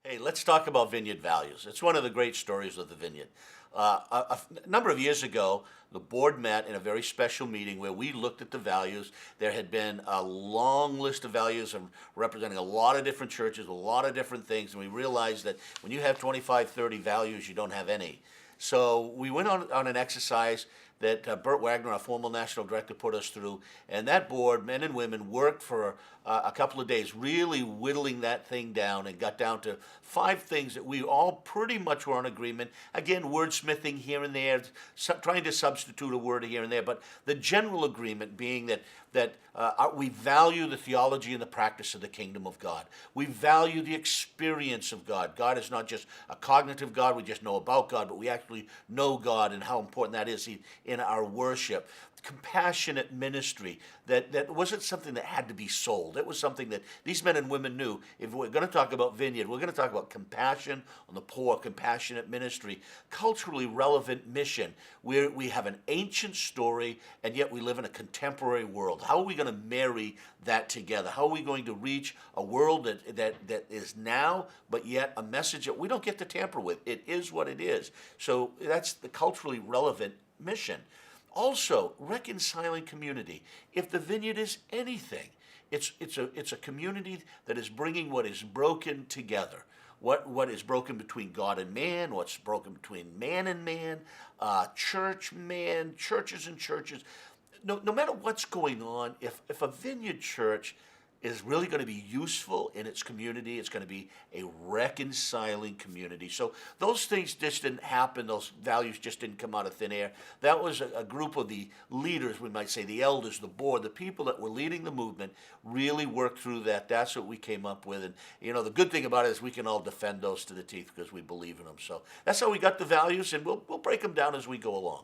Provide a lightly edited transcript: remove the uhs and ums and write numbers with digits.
Hey, let's talk about Vineyard values. It's one of the great stories of the Vineyard. A number of years ago, the board met in a very special meeting where we looked at the values. There had been a long list of values and representing a lot of different churches, a lot of different things, and we realized that when you have 25, 30 values, you don't have any. So we went on an exercise that Bert Wagner, our former national director, put us through. And that board, men and women, worked for a couple of days, really whittling that thing down and got down to 5 things that we all pretty much were in agreement. Again, wordsmithing here and there, trying to substitute a word here and there, but the general agreement being that we value the theology and the practice of the kingdom of God. We value the experience of God. God is not just a cognitive God, we just know about God, but we actually know God and how important that is in our worship. Compassionate ministry, that wasn't something that had to be sold. It was something that these men and women knew. If we're going to talk about Vineyard, we're going to talk about compassion on the poor, compassionate ministry, culturally relevant mission. We have an ancient story, and yet we live in a contemporary world. How are we going to marry that together? How are we going to reach a world that is now, but yet a message that we don't get to tamper with? It is what it is. So that's the culturally relevant mission. Also, reconciling community. If the Vineyard is anything, it's a community that is bringing what is broken together. What is broken between God and man, what's broken between man and man, churches and churches. No matter what's going on, if a Vineyard church is really going to be useful in its community. It's going to be a reconciling community. So those things just didn't happen. Those values just didn't come out of thin air. That was a group of the leaders, we might say, the elders, the board, the people that were leading the movement really worked through that. That's what we came up with. And, the good thing about it is we can all defend those to the teeth because we believe in them. So that's how we got the values, and we'll break them down as we go along.